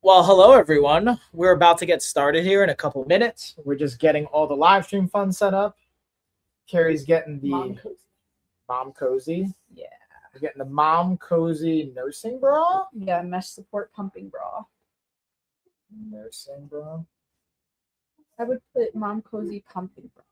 Well, hello everyone. We're about to get started here in a couple minutes. We're just getting all the live stream fun set up. Carrie's getting the mom cozy. Yeah. We're getting the mom cozy nursing bra. Yeah, mesh support pumping bra. Nursing bra. I would put mom cozy pumping bra.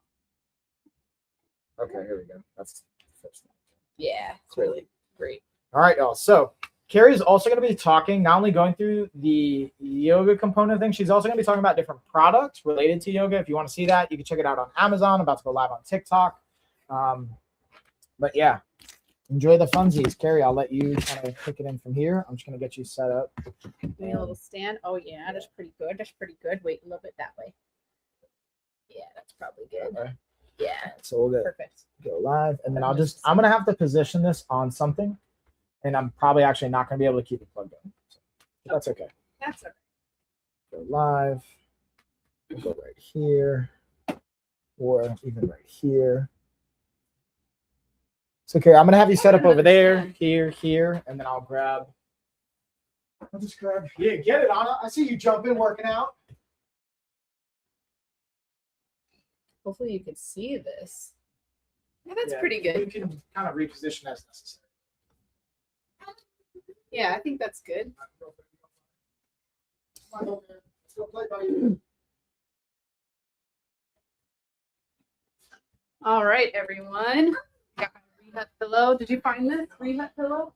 Okay, here we go. That's the first one. Yeah, it's Cool. really great. All right, y'all. So Carrie's also going to be talking, not only going through the yoga component thing, she's also going to be talking about different products related to yoga. If you want to see that, you can check it out on Amazon. About to go live on TikTok. But yeah, enjoy the funsies. Carrie, I'll let you kind of pick it in from here. I'm just going to get you set up. Maybe a little stand. Oh, yeah, that's pretty good. That's pretty good. Wait, a little bit that way. Yeah, that's probably good. Okay. Yeah, So we'll perfect. go live. And then I'm going to have to position this on something. And I'm probably actually not going to be able to keep it plugged in. So that's okay. That's all right. Go live. We'll go right here. Or even right here. So, Carrie, I'm going to have you set up over there, here, and then I'll just grab. Yeah, get it, Anna. I see you jumping, working out. Hopefully you can see this. Yeah, that's pretty good. You can kind of reposition as necessary. Yeah, I think that's good. Let's go play by you. All right, everyone. Got my Rehat pillow. Did you find this Rehat pillow?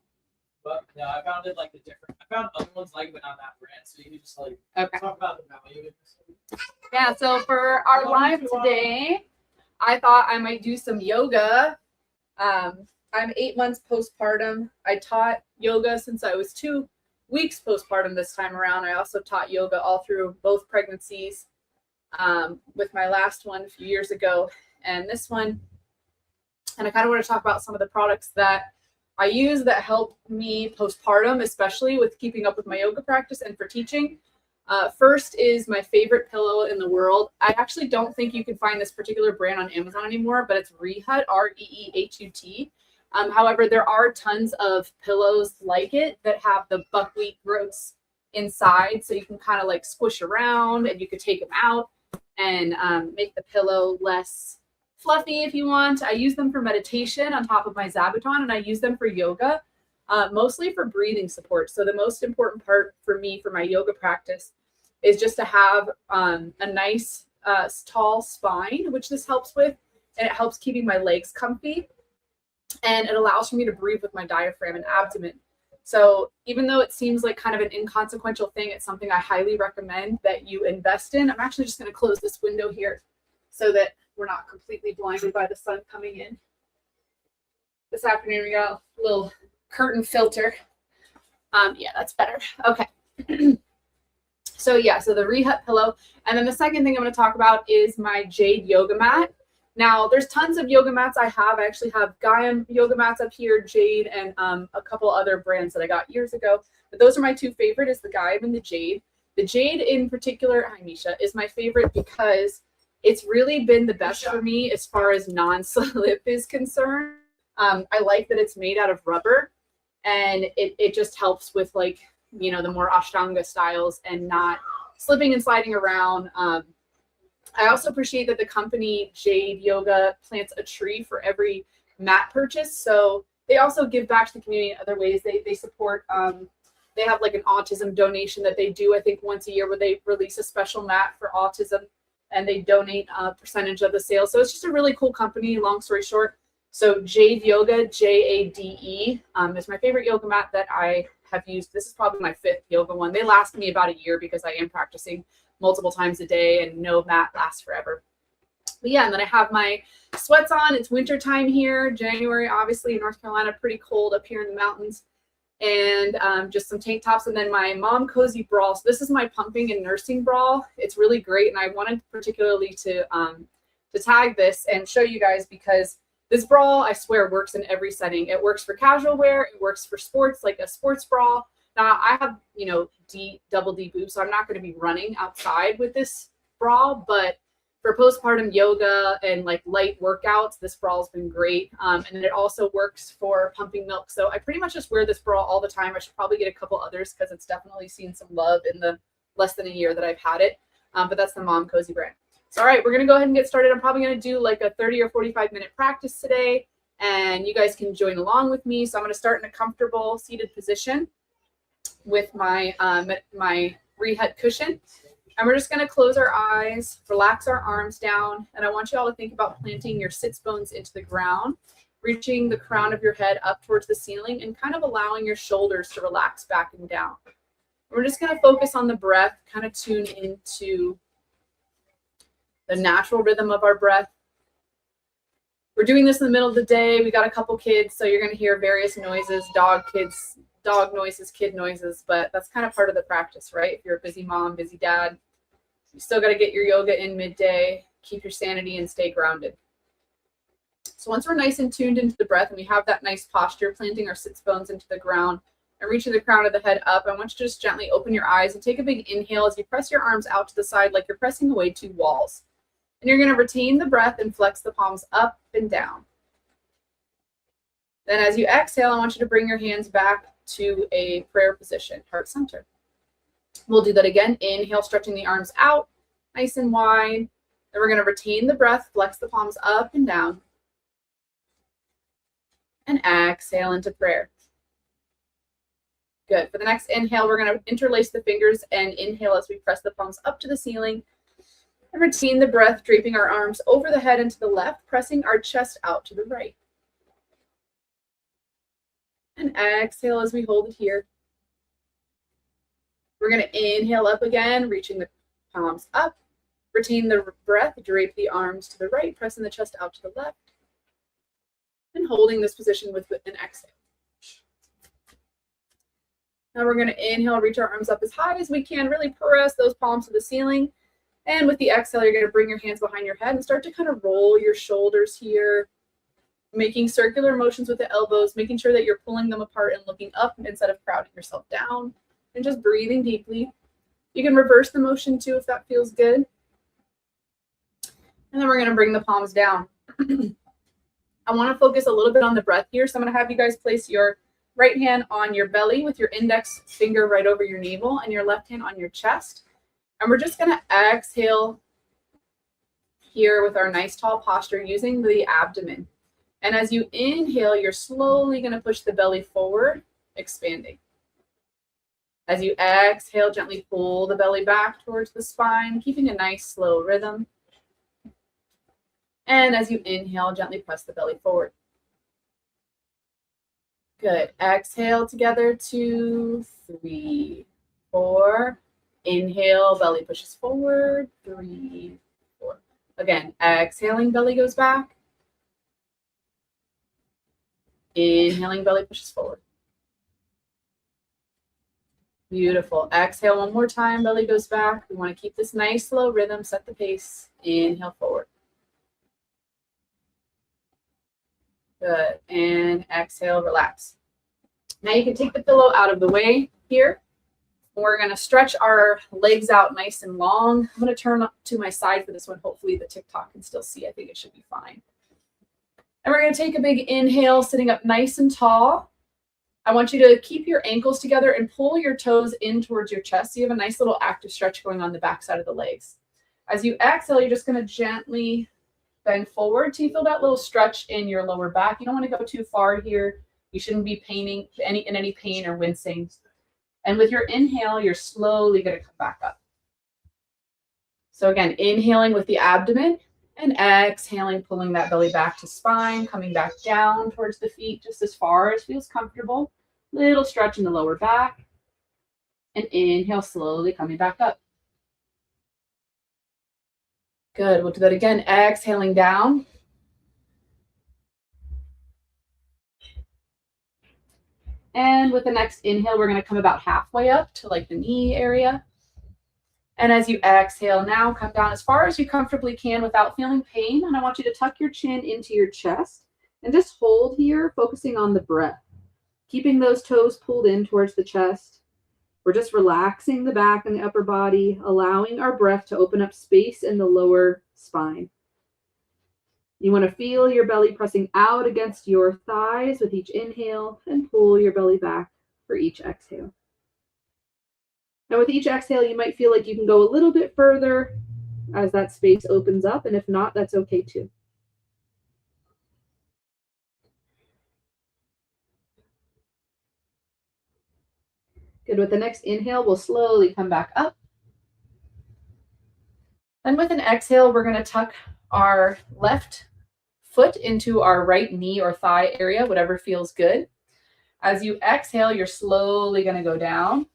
But no, I found it like the different. I found other ones like it, but not that brand. So you can just like talk about the value of this. Yeah, so for our live today, I thought I might do some yoga. I'm 8 months postpartum. I taught yoga since I was 2 weeks postpartum this time around. I also taught yoga all through both pregnancies, with my last one a few years ago and this one. And I kind of want to talk about some of the products that I use that help me postpartum, especially with keeping up with my yoga practice and for teaching. First is my favorite pillow in the world. I actually don't think you can find this particular brand on Amazon anymore, but it's Reehut, Reehut. However, there are tons of pillows like it that have the buckwheat groats inside, so you can kind of like squish around and you could take them out and make the pillow less fluffy if you want. I use them for meditation on top of my zabuton, and I use them for yoga, mostly for breathing support. So the most important part for me for my yoga practice is just to have a nice tall spine, which this helps with, and it helps keeping my legs comfy. And it allows for me to breathe with my diaphragm and abdomen. So even though it seems like kind of an inconsequential thing, it's something I highly recommend that you invest in. I'm actually just going to close this window here so that we're not completely blinded by the sun coming in. This afternoon we got a little curtain filter. Yeah, that's better. Okay. So the Reehut pillow. And then the second thing I'm going to talk about is my Jade yoga mat. Now, there's tons of yoga mats I have. I actually have Gaiam yoga mats up here, Jade, and a couple other brands that I got years ago. But those are my two favorite, is the Gaiam and the Jade. The Jade in particular, hi Misha, is my favorite because it's really been the best for me as far as non-slip is concerned. I like that it's made out of rubber, and it just helps with the more Ashtanga styles and not slipping and sliding around. I also appreciate that the company Jade Yoga plants a tree for every mat purchase. So they also give back to the community in other ways. They support, they have like an autism donation that they do, I think once a year, where they release a special mat for autism and they donate a percentage of the sales. So it's just a really cool company, long story short. So Jade Yoga, Jade, is my favorite yoga mat that I have used. This is probably my 5th yoga one. They last me about a year because I am practicing multiple times a day and no mat lasts forever. But yeah, and then I have my sweats on. It's winter time here. January, obviously, in North Carolina, pretty cold up here in the mountains. And just some tank tops. And then my mom cozy bra. So this is my pumping and nursing bra. It's really great. And I wanted particularly to tag this and show you guys because this bra, I swear, works in every setting. It works for casual wear. It works for sports, like a sports bra. Now, I have, double D boobs, so I'm not going to be running outside with this bra, but for postpartum yoga and like light workouts, this bra has been great. And it also works for pumping milk. So I pretty much just wear this bra all the time. I should probably get a couple others because it's definitely seen some love in the less than a year that I've had it. But that's the Mom Cozy brand. So, all right, we're going to go ahead and get started. I'm probably going to do like a 30 or 45-minute practice today, and you guys can join along with me. So I'm going to start in a comfortable seated position with my my rehead cushion. And we're just going to close our eyes, relax our arms down. And I want you all to think about planting your sits bones into the ground, reaching the crown of your head up towards the ceiling and kind of allowing your shoulders to relax back and down. We're just going to focus on the breath, kind of tune into the natural rhythm of our breath. We're doing this in the middle of the day. We got a couple kids, so you're going to hear various noises, dog noises, kid noises, but that's kind of part of the practice, right? If you're a busy mom, busy dad, you still got to get your yoga in midday, keep your sanity and stay grounded. So once we're nice and tuned into the breath and we have that nice posture, planting our sits bones into the ground and reaching the crown of the head up, I want you to just gently open your eyes and take a big inhale as you press your arms out to the side like you're pressing away two walls. And you're going to retain the breath and flex the palms up and down. Then as you exhale, I want you to bring your hands back to a prayer position, heart center. We'll do that again. Inhale, stretching the arms out, nice and wide. Then we're going to retain the breath, flex the palms up and down. And exhale into prayer. Good. For the next inhale, we're going to interlace the fingers and inhale as we press the palms up to the ceiling. And retain the breath, draping our arms over the head and to the left, pressing our chest out to the right. And exhale as we hold it here. We're going to inhale up again, reaching the palms up. Retain the breath, drape the arms to the right, pressing the chest out to the left. And holding this position with an exhale. Now we're going to inhale, reach our arms up as high as we can, really press those palms to the ceiling. And with the exhale, you're going to bring your hands behind your head and start to kind of roll your shoulders here, making circular motions with the elbows, making sure that you're pulling them apart and looking up instead of crowding yourself down, and just breathing deeply. You can reverse the motion too if that feels good. And then we're going to bring the palms down. I want to focus a little bit on the breath here. So I'm going to have you guys place your right hand on your belly with your index finger right over your navel and your left hand on your chest. And we're just going to exhale here with our nice tall posture using the abdomen. And as you inhale, you're slowly going to push the belly forward, expanding. As you exhale, gently pull the belly back towards the spine, keeping a nice slow rhythm. And as you inhale, gently press the belly forward. Good. Exhale together, 2, 3, 4. Inhale, belly pushes forward, 3, 4. Again, exhaling, belly goes back. Inhaling, belly pushes forward. Beautiful. Exhale one more time, belly goes back. We want to keep this nice slow rhythm, set the pace. Inhale forward. Good. And exhale, relax. Now you can take the pillow out of the way here. We're going to stretch our legs out nice and long. I'm going to turn to my side for this one. Hopefully the TikTok can still see. I think it should be fine. And we're going to take a big inhale, sitting up nice and tall. I want you to keep your ankles together and pull your toes in towards your chest. So you have a nice little active stretch going on the back side of the legs. As you exhale, you're just going to gently bend forward till you feel that little stretch in your lower back. You don't want to go too far here. You shouldn't be in any pain or wincing. And with your inhale, you're slowly going to come back up. So again, inhaling with the abdomen and exhaling, pulling that belly back to spine, coming back down towards the feet just as far as feels comfortable. Little stretch in the lower back. And inhale, slowly coming back up. Good. We'll do that again. Exhaling down. And with the next inhale, we're going to come about halfway up to like the knee area. And as you exhale now, come down as far as you comfortably can without feeling pain. And I want you to tuck your chin into your chest and just hold here, focusing on the breath, keeping those toes pulled in towards the chest. We're just relaxing the back and the upper body, allowing our breath to open up space in the lower spine. You want to feel your belly pressing out against your thighs with each inhale and pull your belly back for each exhale. Now with each exhale, you might feel like you can go a little bit further as that space opens up, and if not, that's okay too. Good. With the next inhale, we'll slowly come back up. And with an exhale, we're going to tuck our left foot into our right knee or thigh area, whatever feels good. As you exhale, you're slowly going to go down.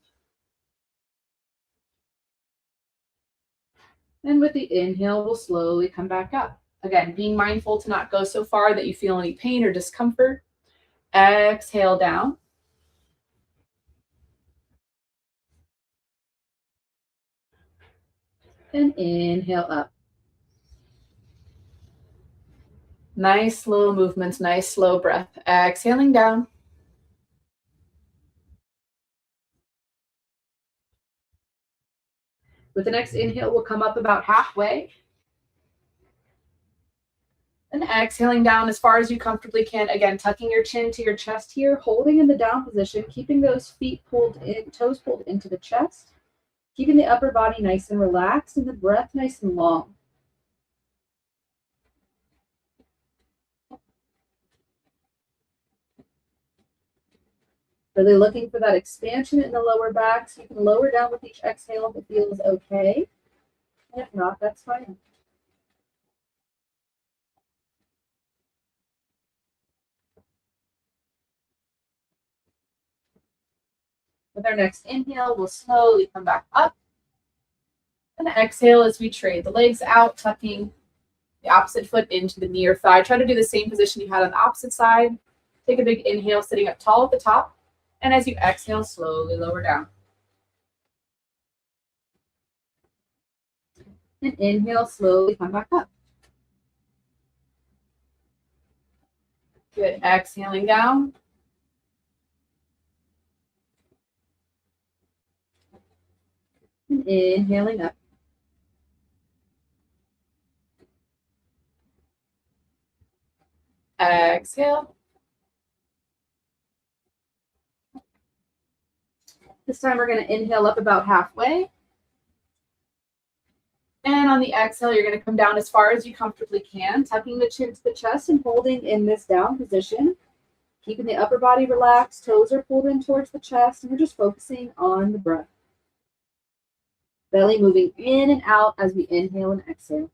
And with the inhale, we'll slowly come back up. Again, being mindful to not go so far that you feel any pain or discomfort. Exhale down. And inhale up. Nice slow movements, nice slow breath. Exhaling down. With the next inhale, we'll come up about halfway. And exhaling down as far as you comfortably can. Again, tucking your chin to your chest here, holding in the down position, keeping those feet pulled in, toes pulled into the chest, keeping the upper body nice and relaxed and the breath nice and long. Really looking for that expansion in the lower back, so you can lower down with each exhale if it feels okay. And if not, that's fine. With our next inhale, we'll slowly come back up. And exhale as we trade the legs out, tucking the opposite foot into the knee or thigh. Try to do the same position you had on the opposite side. Take a big inhale, sitting up tall at the top. And as you exhale, slowly lower down. And inhale, slowly come back up. Good. Exhaling down. And inhaling up. Exhale. This time we're going to inhale up about halfway. And on the exhale, you're going to come down as far as you comfortably can, tucking the chin to the chest and holding in this down position. Keeping the upper body relaxed, toes are pulled in towards the chest, and we're just focusing on the breath. Belly moving in and out as we inhale and exhale.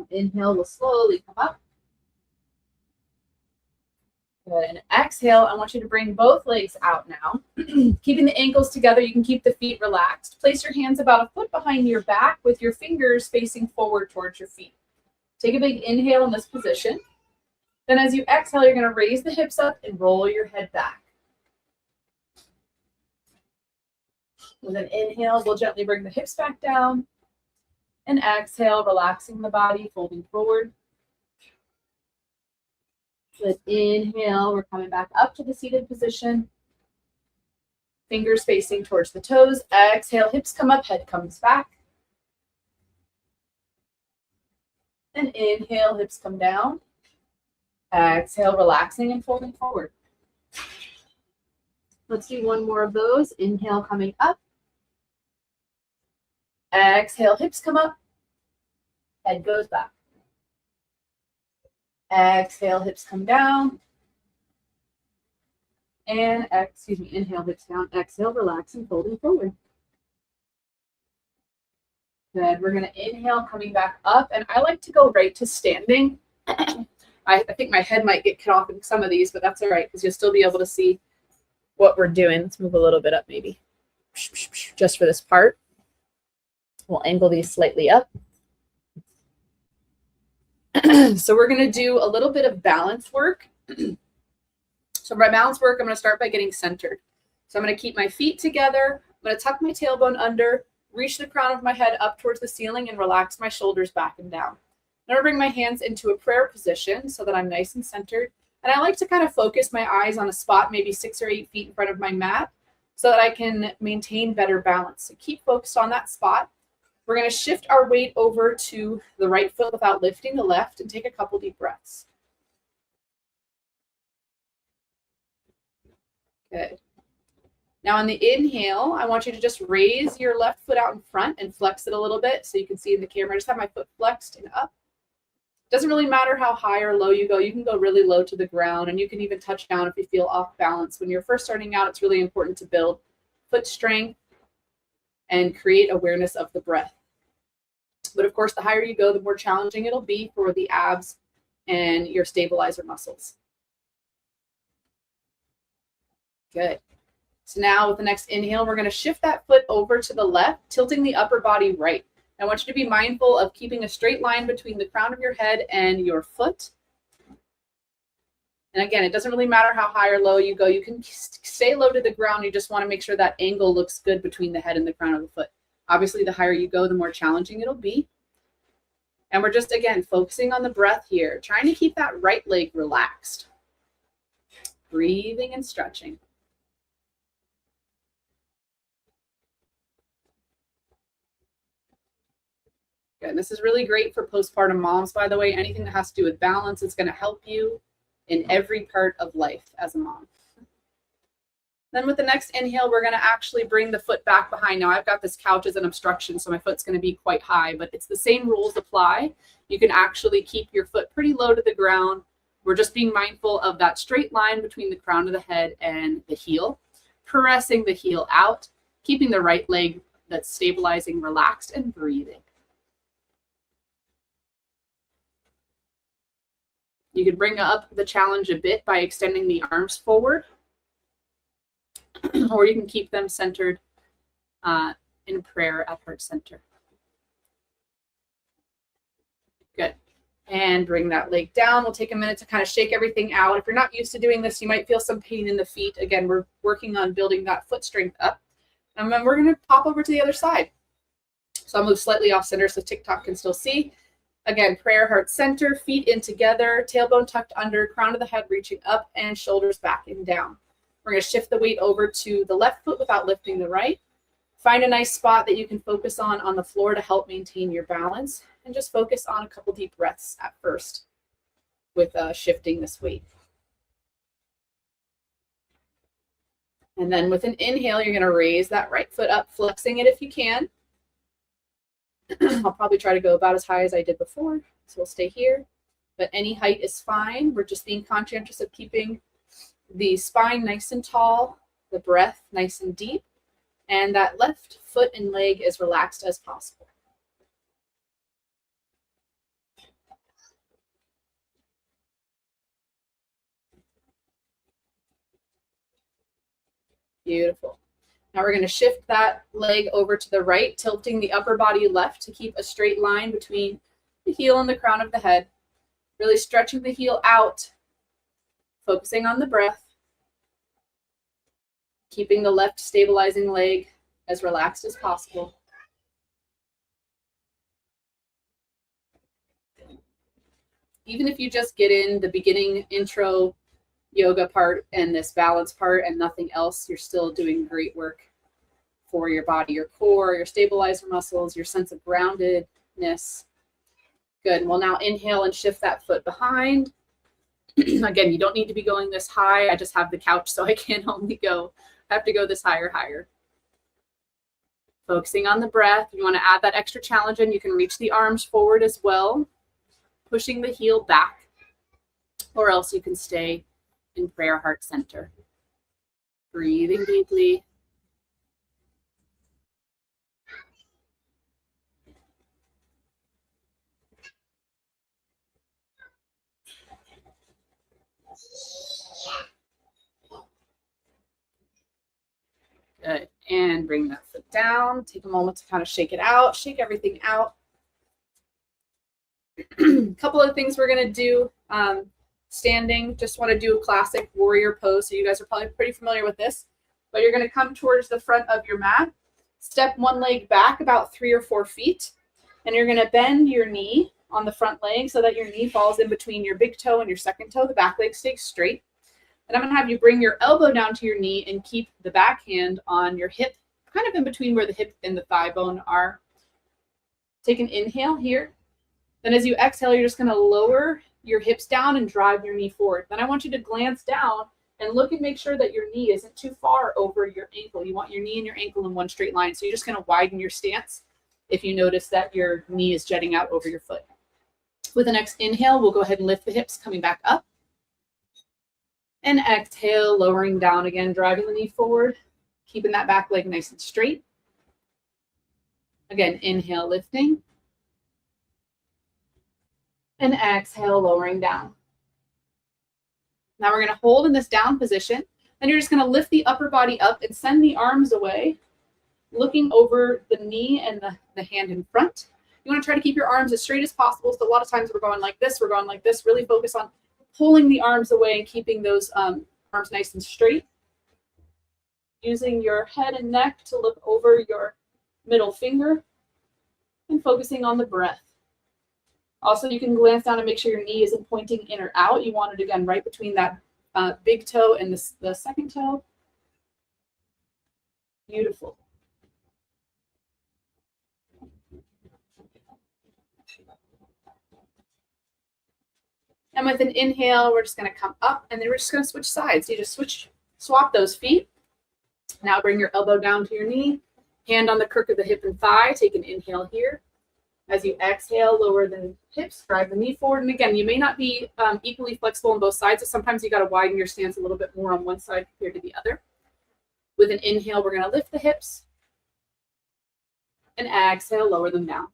Inhale, we'll slowly come up. Good. And exhale, I want you to bring both legs out now. Keeping the ankles together, you can keep the feet relaxed. Place your hands about a foot behind your back with your fingers facing forward towards your feet. Take a big inhale in this position. Then as you exhale, you're going to raise the hips up and roll your head back. With an inhale, we'll gently bring the hips back down. And exhale, relaxing the body, folding forward. Good. Inhale, we're coming back up to the seated position. Fingers facing towards the toes. Exhale, hips come up, head comes back. And inhale, hips come down. Exhale, relaxing and folding forward. Let's do one more of those. Inhale, coming up. Exhale, hips come up. Head goes back. Exhale, hips come down. And inhale, hips down. Exhale, relax and folding forward. Good. We're going to inhale, coming back up. And I like to go right to standing. I think my head might get cut off in some of these, but that's all right because you'll still be able to see what we're doing. Let's move a little bit up maybe. Just for this part. We'll angle these slightly up. So we're going to do a little bit of balance work. So for my balance work, I'm going to start by getting centered. So I'm going to keep my feet together. I'm going to tuck my tailbone under, reach the crown of my head up towards the ceiling, and relax my shoulders back and down. I'm gonna bring my hands into a prayer position so that I'm nice and centered. And I like to kind of focus my eyes on a spot, maybe 6 or 8 feet in front of my mat, so that I can maintain better balance. So keep focused on that spot. We're gonna shift our weight over to the right foot without lifting the left and take a couple deep breaths. Good. Now on the inhale, I want you to just raise your left foot out in front and flex it a little bit so you can see in the camera. I just have my foot flexed and up. Doesn't really matter how high or low you go. You can go really low to the ground, and you can even touch down if you feel off balance. When you're first starting out, it's really important to build foot strength and create awareness of the breath. But of course, the higher you go, the more challenging it'll be for the abs and your stabilizer muscles. Good. So now with the next inhale, we're going to shift that foot over to the left, tilting the upper body right. I want you to be mindful of keeping a straight line between the crown of your head and your foot. And again, it doesn't really matter how high or low you go. You can stay low to the ground. You just want to make sure that angle looks good between the head and the crown of the foot. Obviously, the higher you go, the more challenging it'll be. And we're just, again, focusing on the breath here, trying to keep that right leg relaxed. Breathing and stretching. Good. And this is really great for postpartum moms, by the way. Anything that has to do with balance is going to help you in every part of life as a mom. Then with the next inhale, we're going to actually bring the foot back behind. Now I've got this couch as an obstruction, so my foot's going to be quite high, but it's the same rules apply. You can actually keep your foot pretty low to the ground. We're just being mindful of that straight line between the crown of the head and the heel, pressing the heel out, keeping the right leg that's stabilizing, relaxed, and breathing. You can bring up the challenge a bit by extending the arms forward, or you can keep them centered in prayer at heart center. Good. And bring that leg down. We'll take a minute to kind of shake everything out. If you're not used to doing this, you might feel some pain in the feet. Again, we're working on building that foot strength up. And then we're going to pop over to the other side. So I'll move slightly off center so TikTok can still see. Again, prayer, heart center, feet in together, tailbone tucked under, crown of the head reaching up, and shoulders back and down. We're going to shift the weight over to the left foot without lifting the right. Find a nice spot that you can focus on the floor to help maintain your balance, and just focus on a couple deep breaths at first with shifting this weight. And then with an inhale, you're going to raise that right foot up, flexing it if you can. I'll probably try to go about as high as I did before, so we'll stay here. But any height is fine. We're just being conscientious of keeping the spine nice and tall, the breath nice and deep, and that left foot and leg as relaxed as possible. Beautiful. Now we're going to shift that leg over to the right, tilting the upper body left to keep a straight line between the heel and the crown of the head. Really stretching the heel out, focusing on the breath, keeping the left stabilizing leg as relaxed as possible. Even if you just get in the beginning intro yoga part and this balance part and nothing else, you're still doing great work for your body, your core, your stabilizer muscles, your sense of groundedness. Good. We'll now inhale and shift that foot behind. Again, you don't need to be going this high. I just have the couch, so I can only have to go this higher. Focusing on the breath. If you want to add that extra challenge in, you can reach the arms forward as well, pushing the heel back, or else you can stay in prayer heart center. Breathing deeply. Good. And bring that foot down. Take a moment to kind of shake it out, shake everything out. A couple of things we're going to do. Standing, just want to do a classic warrior pose. So you guys are probably pretty familiar with this, but you're going to come towards the front of your mat, step one leg back about 3 or 4 feet, and you're going to bend your knee on the front leg so that your knee falls in between your big toe and your second toe. The back leg stays straight. And I'm going to have you bring your elbow down to your knee and keep the back hand on your hip, kind of in between where the hip and the thigh bone are. Take an inhale here. Then as you exhale, you're just going to lower your hips down and drive your knee forward. Then I want you to glance down and look and make sure that your knee isn't too far over your ankle. You want your knee and your ankle in one straight line. So you're just going to widen your stance if you notice that your knee is jutting out over your foot. With the next inhale, we'll go ahead and lift the hips, coming back up. And exhale, lowering down again, driving the knee forward, keeping that back leg nice and straight. Again, inhale, lifting. And exhale, lowering down. Now we're going to hold in this down position. Then you're just going to lift the upper body up and send the arms away, looking over the knee and the hand in front. You want to try to keep your arms as straight as possible. So a lot of times we're going like this, we're going like this. Really focus on pulling the arms away and keeping those arms nice and straight. Using your head and neck to look over your middle finger and focusing on the breath. Also, you can glance down and make sure your knee isn't pointing in or out. You want it, again, right between that big toe and the second toe. Beautiful. And with an inhale, we're just going to come up, and then we're just going to switch sides. You just swap those feet. Now bring your elbow down to your knee, hand on the crook of the hip and thigh. Take an inhale here. As you exhale, lower the hips, drive the knee forward. And again, you may not be equally flexible on both sides. So sometimes you got to widen your stance a little bit more on one side compared to the other. With an inhale, we're going to lift the hips. And exhale, lower them down.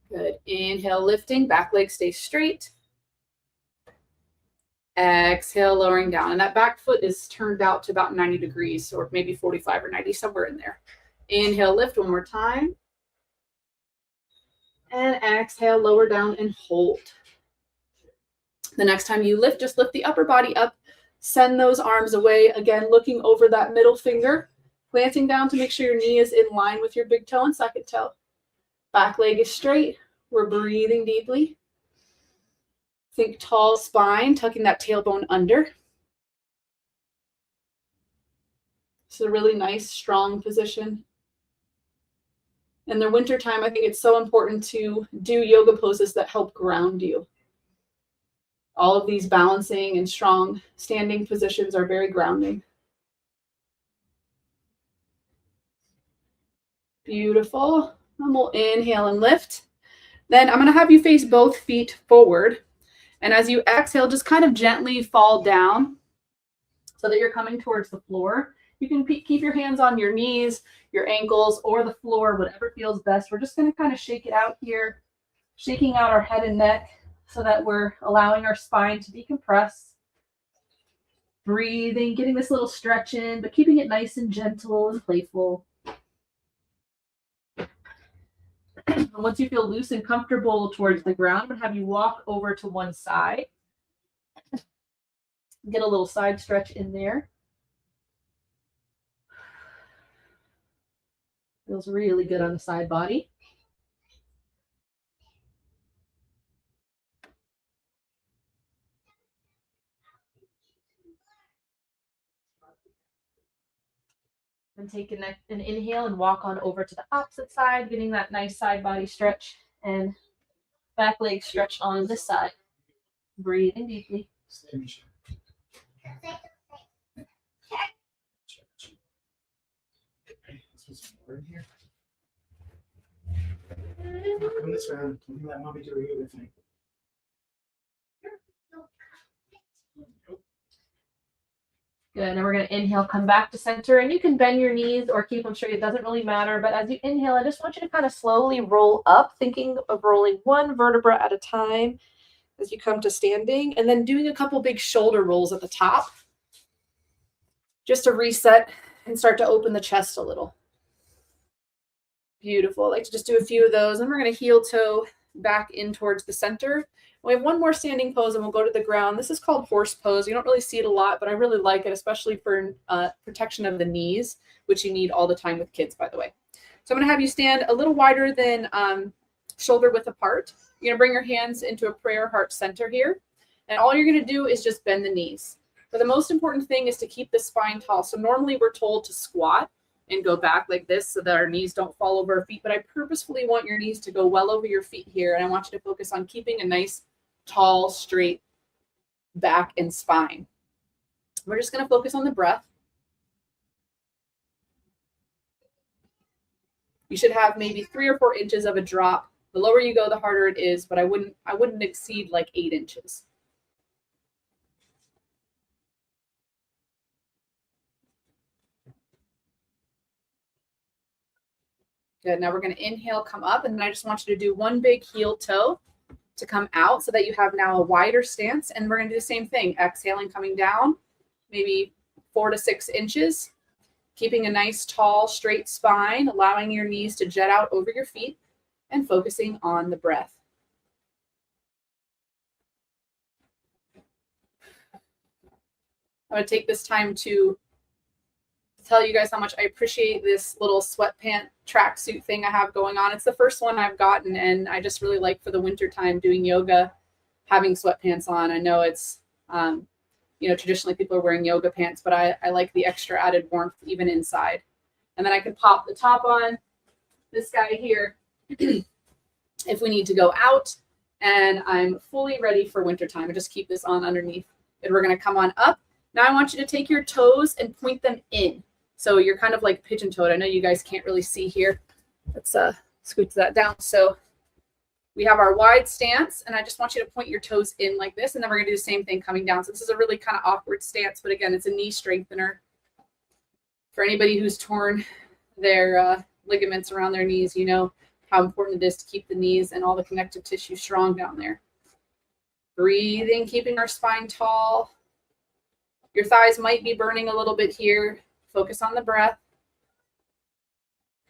Good. Inhale, lifting, back leg stays straight. Exhale, lowering down. And that back foot is turned out to about 90 degrees, or maybe 45 or 90, somewhere in there. Inhale, lift one more time. And exhale, lower down and hold. The next time you lift, just lift the upper body up. Send those arms away. Again, looking over that middle finger. Glancing down to make sure your knee is in line with your big toe and second toe. Back leg is straight. We're breathing deeply. Think tall spine, tucking that tailbone under. It's a really nice, strong position. In the wintertime, I think it's so important to do yoga poses that help ground you. All of these balancing and strong standing positions are very grounding. Beautiful. And we'll inhale and lift. Then I'm going to have you face both feet forward. And as you exhale, just kind of gently fall down so that you're coming towards the floor. You can keep your hands on your knees, your ankles, or the floor, whatever feels best. We're just going to kind of shake it out here, shaking out our head and neck so that we're allowing our spine to decompress. Breathing, getting this little stretch in, but keeping it nice and gentle and playful. And once you feel loose and comfortable towards the ground, I'm going to have you walk over to one side. Get a little side stretch in there. Feels really good on the side body. And take an inhale and walk on over to the opposite side, getting that nice side body stretch and back leg stretch on this side. Breathing deeply. Here. Come this round. Let mommy do a yoga thing. Good. And then we're going to inhale, come back to center, and you can bend your knees or keep them straight. It doesn't really matter. But as you inhale, I just want you to kind of slowly roll up, thinking of rolling one vertebra at a time as you come to standing, and then doing a couple big shoulder rolls at the top just to reset and start to open the chest a little. Beautiful. I like to just do a few of those. And we're going to heel toe back in towards the center. We have one more standing pose and we'll go to the ground. This is called horse pose. You don't really see it a lot, but I really like it, especially for protection of the knees, which you need all the time with kids, by the way. So I'm going to have you stand a little wider than shoulder width apart. You're going to bring your hands into a prayer heart center here. And all you're going to do is just bend the knees. But the most important thing is to keep the spine tall. So normally we're told to squat and go back like this so that our knees don't fall over our feet. But I purposefully want your knees to go well over your feet here. And I want you to focus on keeping a nice, tall, straight back and spine. We're just going to focus on the breath. You should have maybe 3 or 4 inches of a drop. The lower you go, the harder it is, but I wouldn't exceed like 8 inches. Good. Now we're going to inhale, come up, and then I just want you to do one big heel toe to come out so that you have now a wider stance. And we're going to do the same thing. Exhaling, coming down, maybe 4 to 6 inches, keeping a nice, tall, straight spine, allowing your knees to jet out over your feet, and focusing on the breath. I'm going to take this time to tell you guys how much I appreciate this little sweatpant tracksuit thing I have going on. It's the first one I've gotten, and I just really like for the winter time doing yoga, having sweatpants on. I know it's, traditionally people are wearing yoga pants, but I like the extra added warmth even inside. And then I can pop the top on this guy here if we need to go out, and I'm fully ready for wintertime. I just keep this on underneath. And we're going to come on up. Now I want you to take your toes and point them in. So you're kind of like pigeon-toed. I know you guys can't really see here. Let's scoot that down. So we have our wide stance, and I just want you to point your toes in like this, and then we're going to do the same thing coming down. So this is a really kind of awkward stance, but again, it's a knee strengthener. For anybody who's torn their ligaments around their knees, you know how important it is to keep the knees and all the connective tissue strong down there. Breathing, keeping our spine tall. Your thighs might be burning a little bit here. Focus on the breath.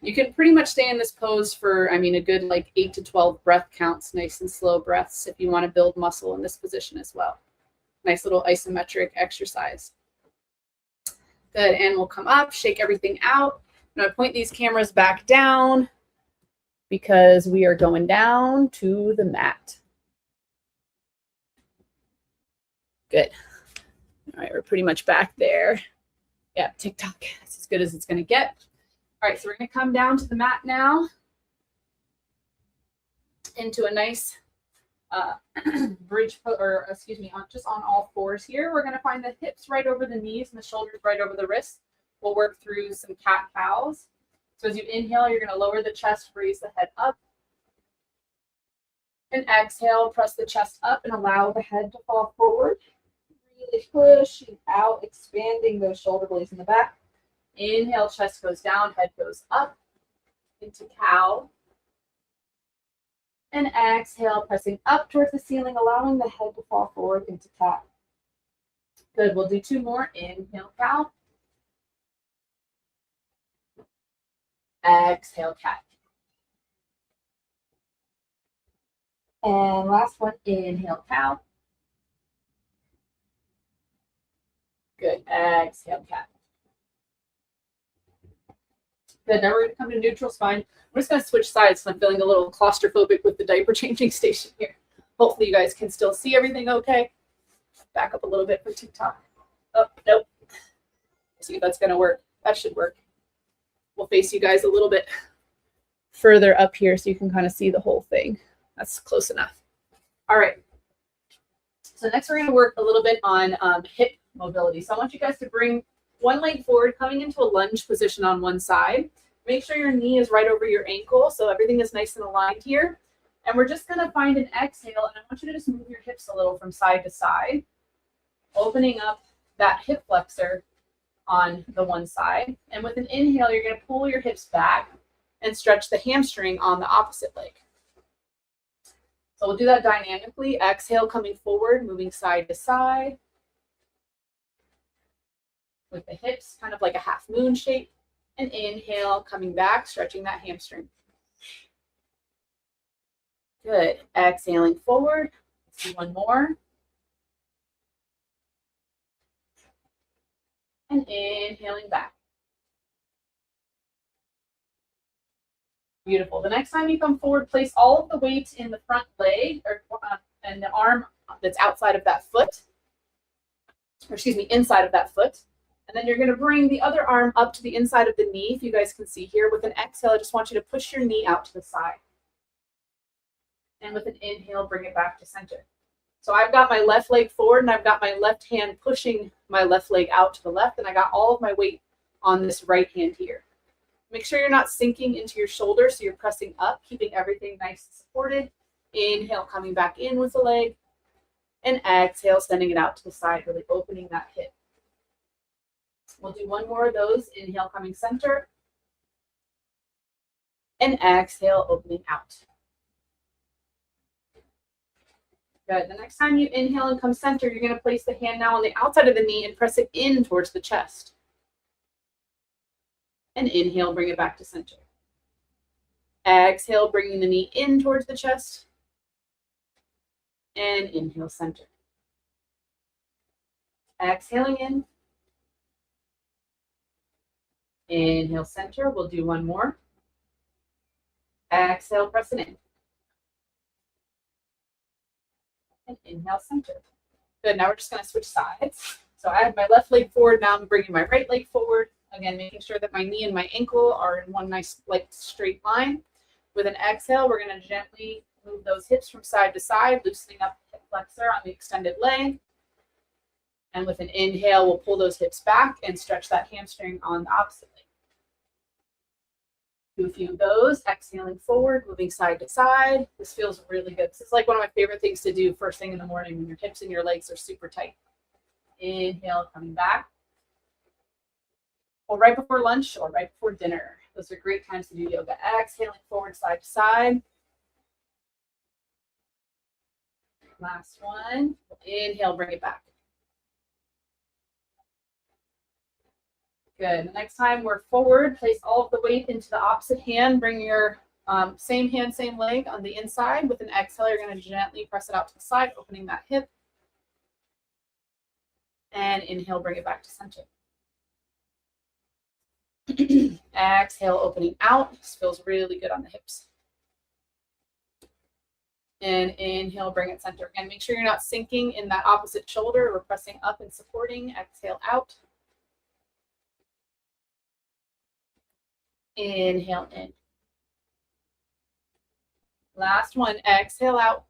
You can pretty much stay in this pose for, a good like 8 to 12 breath counts, nice and slow breaths if you want to build muscle in this position as well. Nice little isometric exercise. Good, and we'll come up, shake everything out. I'm going to point these cameras back down because we are going down to the mat. Good. All right, we're pretty much back there. Yeah, TikTok, it's as good as it's going to get. All right, so we're going to come down to the mat now into a nice bridge, just on all fours here. We're going to find the hips right over the knees and the shoulders right over the wrists. We'll work through some cat-cows. So as you inhale, you're going to lower the chest, raise the head up. And exhale, press the chest up and allow the head to fall forward. Really pushing out, expanding those shoulder blades in the back. Inhale, chest goes down, head goes up into cow. And exhale, pressing up towards the ceiling, allowing the head to fall forward into cat. Good, we'll do 2 more. Inhale, cow. Exhale, cat. And last one, inhale, cow. Good, exhale, cat. Good, now we're going to come to neutral spine. I'm just going to switch sides because I'm feeling a little claustrophobic with the diaper changing station here. Hopefully you guys can still see everything okay. Back up a little bit for TikTok. Oh, nope. See if that's going to work. That should work. We'll face you guys a little bit further up here so you can kind of see the whole thing. That's close enough. All right. So next we're going to work a little bit on hip mobility. So I want you guys to bring one leg forward, coming into a lunge position on one side. Make sure your knee is right over your ankle so everything is nice and aligned here. And we're just going to find an exhale, and I want you to just move your hips a little from side to side, opening up that hip flexor on the one side. And with an inhale, you're going to pull your hips back and stretch the hamstring on the opposite leg. So we'll do that dynamically. Exhale, coming forward, moving side to side. With the hips kind of like a half moon shape. And inhale, coming back, stretching that hamstring. Good. Exhaling forward. Let's do one more. And inhaling back. Beautiful. The next time you come forward, place all of the weight in the front leg or and the arm that's outside of that foot, or excuse me, inside of that foot. And then you're going to bring the other arm up to the inside of the knee, if you guys can see here. With an exhale, I just want you to push your knee out to the side. And with an inhale, bring it back to center. So I've got my left leg forward and I've got my left hand pushing my left leg out to the left, and I got all of my weight on this right hand here. Make sure you're not sinking into your shoulder, so you're pressing up, keeping everything nice and supported. Inhale, coming back in with the leg, and exhale, sending it out to the side, really opening that hip. We'll do one more of those. Inhale, coming center, and exhale, opening out. Good. The next time you inhale and come center, you're going to place the hand now on the outside of the knee and press it in towards the chest. And inhale, bring it back to center. Exhale, bringing the knee in towards the chest. And inhale, center. Exhaling in. Inhale, center. We'll do one more. Exhale, press it in. And inhale, center. Good. Now we're just going to switch sides. So I have my left leg forward. Now I'm bringing my right leg forward. Again, making sure that my knee and my ankle are in one nice, like, straight line. With an exhale, we're going to gently move those hips from side to side, loosening up the hip flexor on the extended leg. And with an inhale, we'll pull those hips back and stretch that hamstring on the opposite leg. Do a few of those, exhaling forward, moving side to side. This feels really good. This is like one of my favorite things to do first thing in the morning when your hips and your legs are super tight. Inhale, coming back. Or right before lunch or right before dinner. Those are great times to do yoga. Exhaling forward, side to side. Last one. Inhale, bring it back. Good. The next time we're forward, place all of the weight into the opposite hand. Bring your same hand, same leg on the inside. With an exhale, you're going to gently press it out to the side, opening that hip. And inhale, bring it back to center. Exhale, opening out. This feels really good on the hips. And inhale, bring it center. Again, make sure you're not sinking in that opposite shoulder. We're pressing up and supporting. Exhale out. Inhale in. Last one. Exhale out.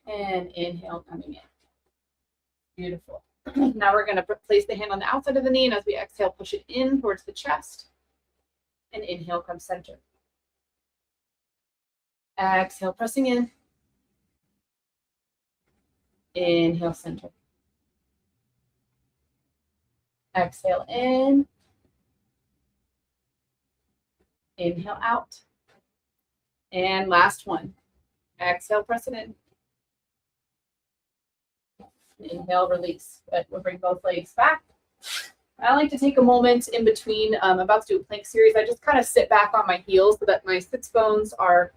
And inhale, coming in. Beautiful. Now we're going to place the hand on the outside of the knee, and as we exhale, push it in towards the chest. And inhale, come center. Exhale, pressing in. Inhale, center. Exhale in. Inhale out. And last one. Exhale, press it in. Inhale, release. Good. We'll bring both legs back. I like to take a moment in between. I'm about to do a plank series. I just kind of sit back on my heels so that my sits bones are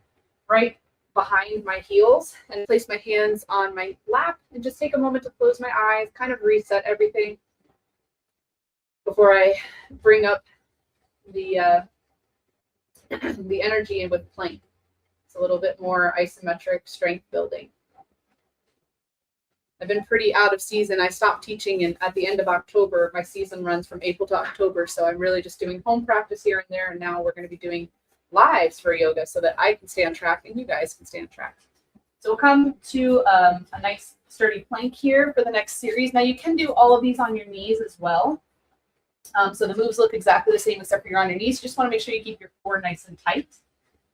right behind my heels, and place my hands on my lap and just take a moment to close my eyes, kind of reset everything before I bring up the the energy in with plank. It's a little bit more isometric strength building. I've been pretty out of season. I stopped teaching at the end of October. My season runs from April to October, so I'm really just doing home practice here and there, and now we're going to be doing lives for yoga so that I can stay on track and you guys can stay on track. So we'll come to a nice sturdy plank here for the next series. Now you can do all of these on your knees as well. So the moves look exactly the same except for you're on your knees. You just want to make sure you keep your core nice and tight.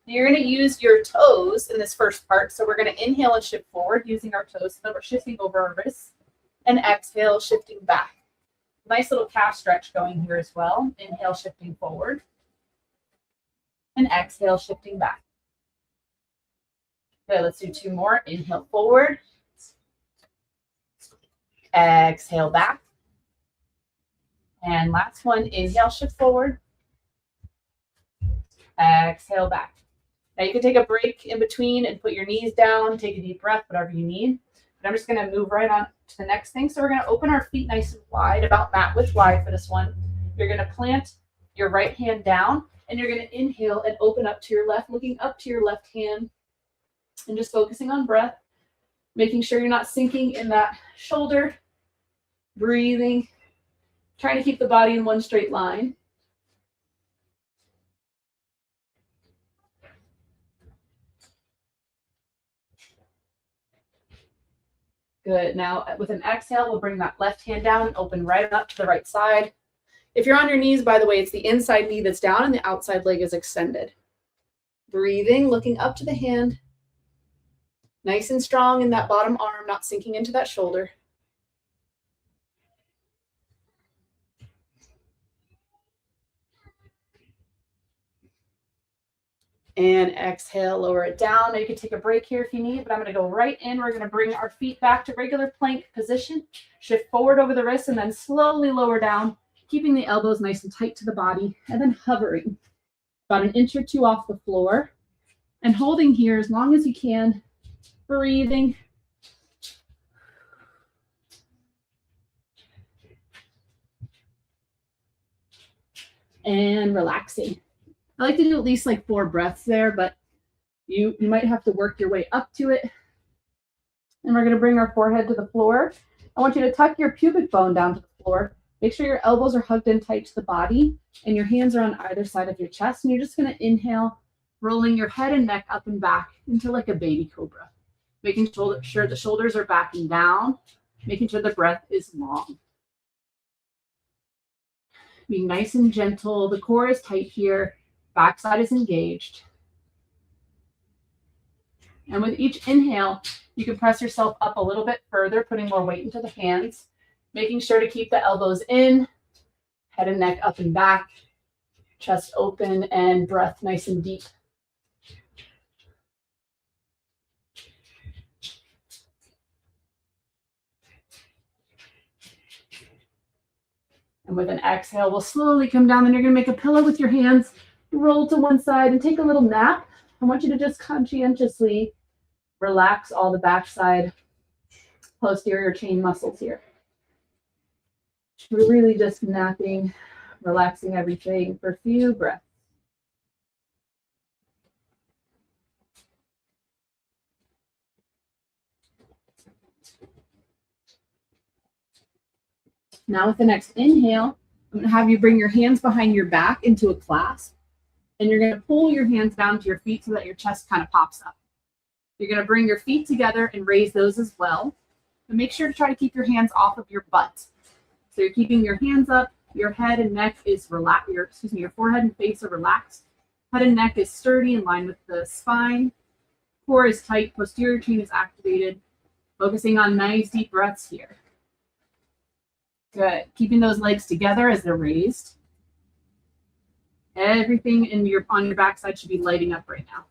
Now you're going to use your toes in this first part. So we're going to inhale and shift forward using our toes. So then we're shifting over our wrists, and exhale, shifting back. Nice little calf stretch going here as well. Inhale, shifting forward, and exhale, shifting back. Good, let's do two more. Inhale forward, exhale back. And last one, inhale, shift forward, exhale back. Now you can take a break in between and put your knees down, take a deep breath, whatever you need. But I'm just going to move right on to the next thing. So we're going to open our feet nice and wide, about mat width wide for this one. You're going to plant your right hand down, and you're going to inhale and open up to your left, looking up to your left hand, and just focusing on breath, making sure you're not sinking in that shoulder, breathing, trying to keep the body in one straight line. Good. Now with an exhale, we'll bring that left hand down and open right up to the right side. If you're on your knees, by the way, it's the inside knee that's down and the outside leg is extended. Breathing, looking up to the hand. Nice and strong in that bottom arm, not sinking into that shoulder. And exhale, lower it down. Now you can take a break here if you need, but I'm going to go right in. We're going to bring our feet back to regular plank position. Shift forward over the wrists and then slowly lower down, keeping the elbows nice and tight to the body, and then hovering about an inch or two off the floor and holding here as long as you can, breathing. And relaxing. I like to do at least like 4 breaths there, but you might have to work your way up to it. And we're going to bring our forehead to the floor. I want you to tuck your pubic bone down to the floor. Make sure your elbows are hugged in tight to the body and your hands are on either side of your chest. And you're just going to inhale, rolling your head and neck up and back into like a baby cobra. Making sure the shoulders are backing down, making sure the breath is long. Being nice and gentle. The core is tight here. Backside is engaged. And with each inhale, you can press yourself up a little bit further, putting more weight into the hands, making sure to keep the elbows in, head and neck up and back, chest open, and breath nice and deep. And with an exhale, we'll slowly come down, and you're going to make a pillow with your hands, roll to one side, and take a little nap. I want you to just conscientiously relax all the backside posterior chain muscles here. We're really just napping, relaxing everything for a few breaths. Now with the next inhale, I'm going to have you bring your hands behind your back into a clasp. And you're going to pull your hands down to your feet so that your chest kind of pops up. You're going to bring your feet together and raise those as well. And make sure to try to keep your hands off of your butt. So you're keeping your hands up, your head and neck is relaxed, your forehead and face are relaxed. Head and neck is sturdy in line with the spine. Core is tight, posterior chain is activated. Focusing on nice deep breaths here. Good. Keeping those legs together as they're raised. Everything on your backside should be lighting up right now.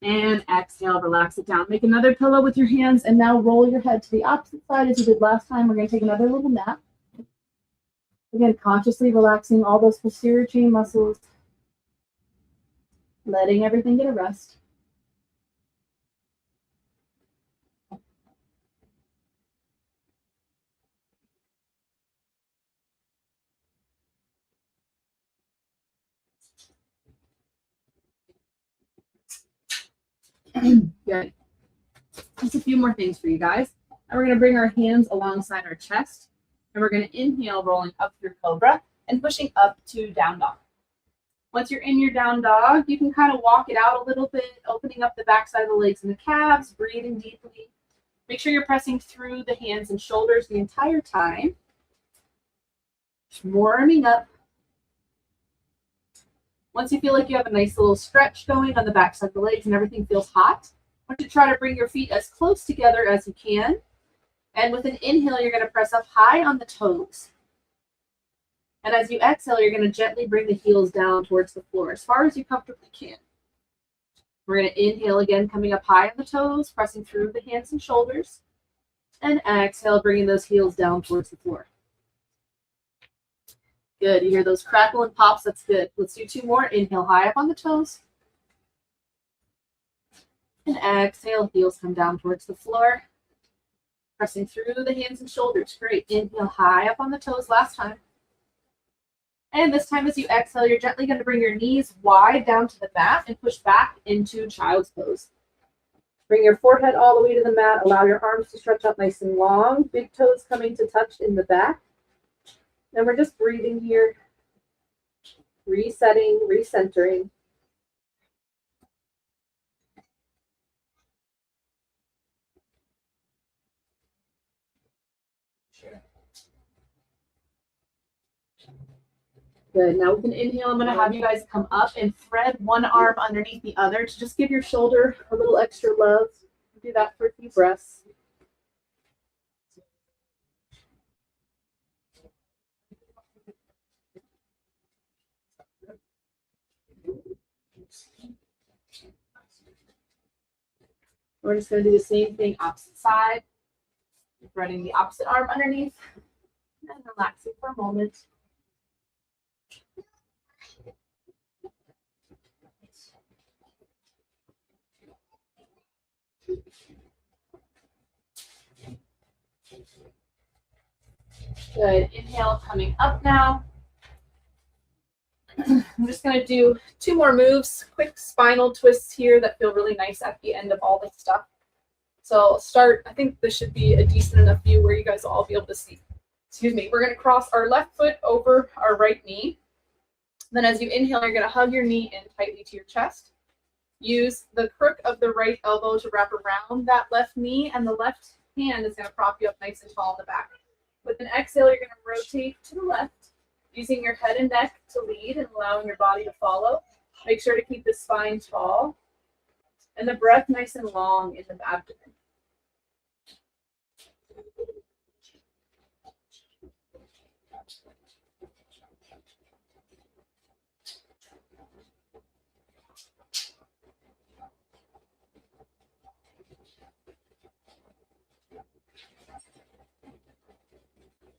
And exhale, relax it down. Make another pillow with your hands, and now roll your head to the opposite side as you did last time. We're going to take another little nap. Again, consciously relaxing all those posterior chain muscles, letting everything get a rest. Good. Just a few more things for you guys. And we're going to bring our hands alongside our chest. And we're going to inhale, rolling up through cobra and pushing up to down dog. Once you're in your down dog, you can kind of walk it out a little bit, opening up the backside of the legs and the calves, breathing deeply. Make sure you're pressing through the hands and shoulders the entire time. Just warming up. Once you feel like you have a nice little stretch going on the backside of the legs and everything feels hot, I want you to try to bring your feet as close together as you can. And with an inhale, you're going to press up high on the toes. And as you exhale, you're going to gently bring the heels down towards the floor as far as you comfortably can. We're going to inhale again, coming up high on the toes, pressing through the hands and shoulders. And exhale, bringing those heels down towards the floor. Good. You hear those crackle and pops. That's good. Let's do 2 more. Inhale, high up on the toes. And exhale, heels come down towards the floor. Pressing through the hands and shoulders. Great. Inhale high up on the toes last time. And this time as you exhale, you're gently going to bring your knees wide down to the mat and push back into child's pose. Bring your forehead all the way to the mat. Allow your arms to stretch up nice and long. Big toes coming to touch in the back. And we're just breathing here. Resetting, recentering. Good. Now with an inhale, I'm going to have you guys come up and thread one arm underneath the other to just give your shoulder a little extra love. Do that for a few breaths. We're just going to do the same thing opposite side. Threading the opposite arm underneath and relaxing for a moment. Good. Inhale coming up now. I'm just going to do 2 more moves, quick spinal twists here that feel really nice at the end of all this stuff. So I'll start, I think this should be a decent enough view where you guys will all be able to see. Excuse me. We're going to cross our left foot over our right knee. Then as you inhale, you're going to hug your knee in tightly to your chest. Use the crook of the right elbow to wrap around that left knee, and the left hand is going to prop you up nice and tall in the back. With an exhale, you're going to rotate to the left, using your head and neck to lead and allowing your body to follow. Make sure to keep the spine tall and the breath nice and long in the abdomen.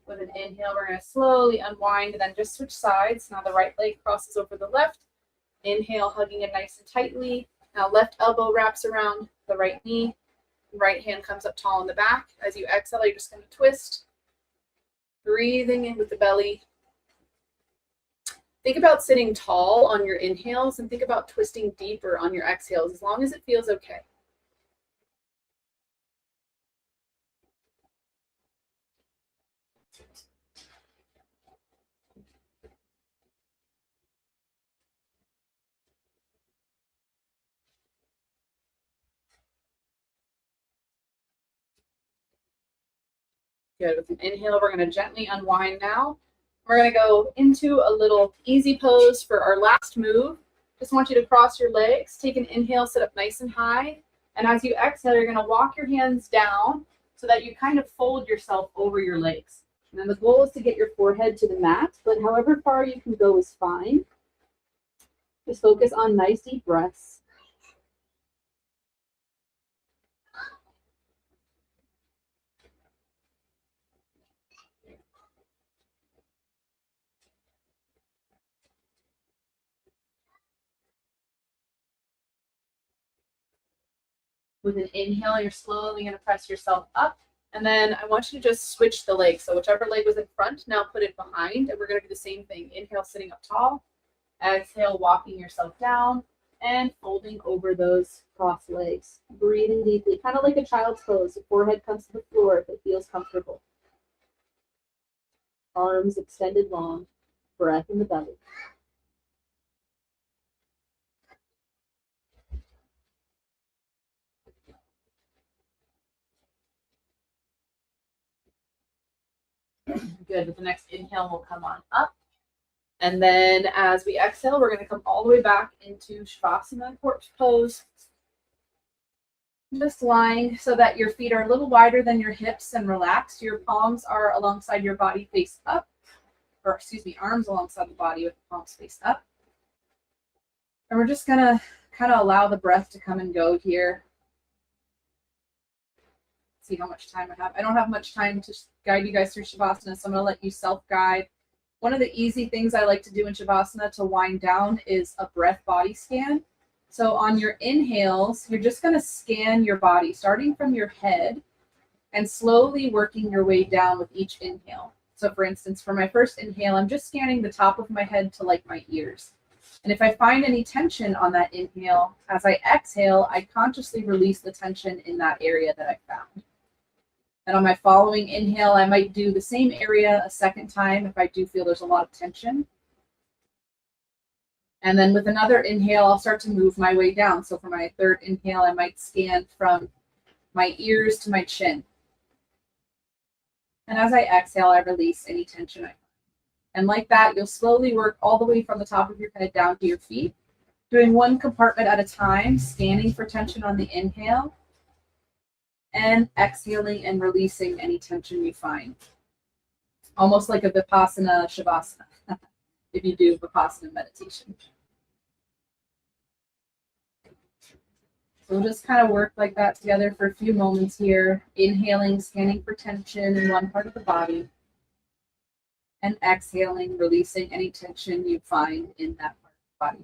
With an inhale, we're going to slowly unwind and then just switch sides. Now the right leg crosses over the left. Inhale, hugging it nice and tightly. Now left elbow wraps around the right knee. Right hand comes up tall in the back. As you exhale, you're just going to twist. Breathing in with the belly. Think about sitting tall on your inhales and think about twisting deeper on your exhales as long as it feels okay. Good. With an inhale, we're going to gently unwind now. We're going to go into a little easy pose for our last move. Just want you to cross your legs, take an inhale, sit up nice and high. And as you exhale, you're going to walk your hands down so that you kind of fold yourself over your legs. And then the goal is to get your forehead to the mat, but however far you can go is fine. Just focus on nice deep breaths. With an inhale, you're slowly going to press yourself up. And then I want you to just switch the legs. So whichever leg was in front, now put it behind. And we're going to do the same thing. Inhale, sitting up tall. Exhale, walking yourself down and folding over those cross legs. Breathing deeply, kind of like a child's pose. The forehead comes to the floor if it feels comfortable. Arms extended long. Breath in the belly. Good. With the next inhale, we'll come on up. And then as we exhale, we're going to come all the way back into Shavasana, corpse pose. Just lying so that your feet are a little wider than your hips and relaxed. Your palms are alongside your body face up. Or excuse me, arms alongside the body with the palms face up. And we're just going to kind of allow the breath to come and go here. See how much time I have. I don't have much time to guide you guys through Shavasana, so I'm going to let you self-guide. One of the easy things I like to do in Shavasana to wind down is a breath body scan. So on your inhales, you're just going to scan your body, starting from your head and slowly working your way down with each inhale. So for instance, for my first inhale, I'm just scanning the top of my head to like my ears. And if I find any tension on that inhale, as I exhale, I consciously release the tension in that area that I found. And on my following inhale, I might do the same area a second time if I do feel there's a lot of tension. And then with another inhale, I'll start to move my way down. So for my third inhale, I might scan from my ears to my chin. And as I exhale, I release any tension I find. And like that, you'll slowly work all the way from the top of your head down to your feet, doing one compartment at a time, scanning for tension on the inhale, and exhaling and releasing any tension you find. Almost like a Vipassana Shavasana, if you do Vipassana meditation. So we'll just kind of work like that together for a few moments here, inhaling, scanning for tension in one part of the body, and exhaling, releasing any tension you find in that part of the body.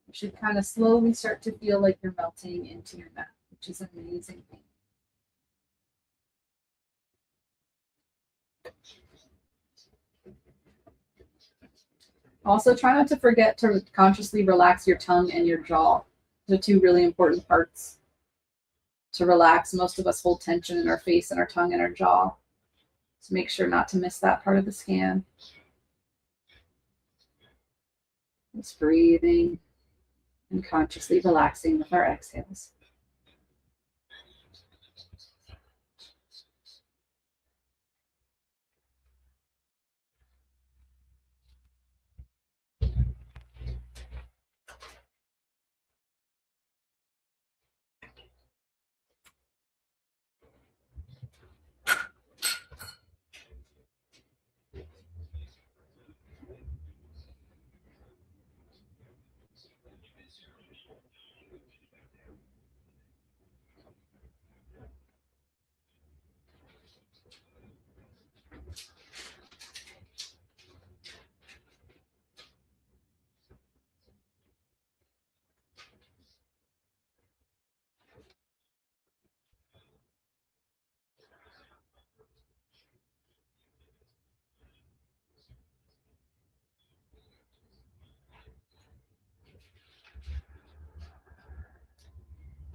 You should kind of slowly start to feel like you're melting into your mat, which is an amazing thing. Also, try not to forget to consciously relax your tongue and your jaw. Those are two really important parts to relax. Most of us hold tension in our face and our tongue and our jaw. So make sure not to miss that part of the scan. Just breathing and consciously relaxing with our exhales.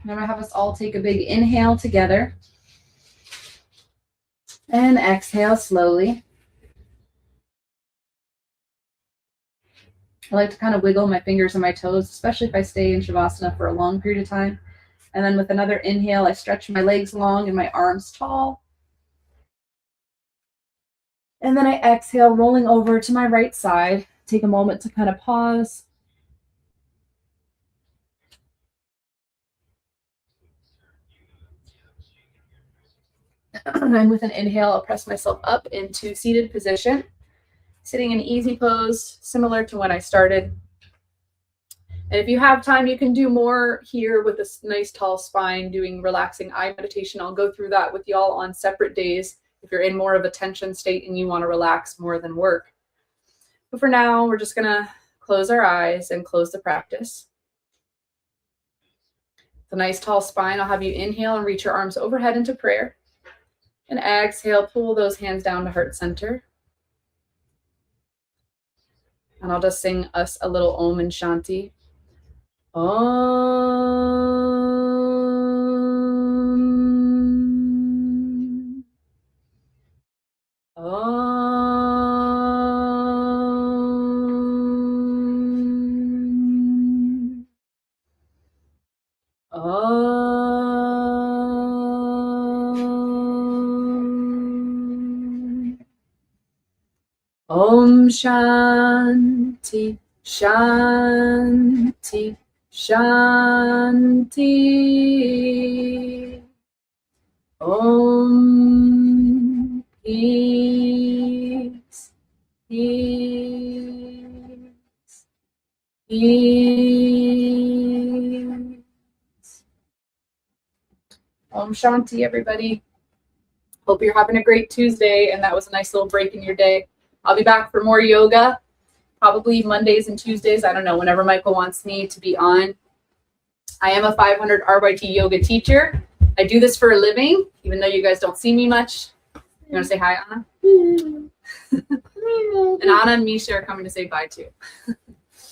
I'm going to have us all take a big inhale together and exhale slowly. I like to kind of wiggle my fingers and my toes, especially if I stay in Shavasana for a long period of time. And then with another inhale, I stretch my legs long and my arms tall. And then I exhale, rolling over to my right side. Take a moment to kind of pause. And with an inhale, I'll press myself up into seated position, sitting in easy pose, similar to when I started. And if you have time, you can do more here with this nice tall spine, doing relaxing eye meditation. I'll go through that with y'all on separate days if you're in more of a tension state and you want to relax more than work. But for now, we're just going to close our eyes and close the practice. The nice tall spine, I'll have you inhale and reach your arms overhead into prayer. And exhale, pull those hands down to heart center. And I'll just sing us a little Om and Shanti. Om. Om. Om. Om Shanti, Shanti, Shanti. Om peace, peace, peace. Om Shanti, everybody. Hope you're having a great Tuesday, and that was a nice little break in your day. I'll be back for more yoga probably Mondays and Tuesdays. I don't know, whenever Michael wants me to be on. I am a 500 RYT yoga teacher. I do this for a living, even though you guys don't see me much. You want to say hi, Anna? And Anna and Misha are coming to say bye too.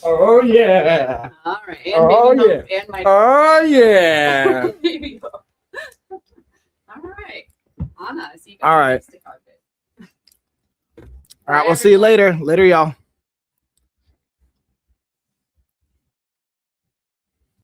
Oh yeah. All right. And Oh, baby yeah. Hope and my Oh yeah. baby Hope. All right. Anna, I see you guys All right. next to carpet. All right, we'll see you later. Later, y'all.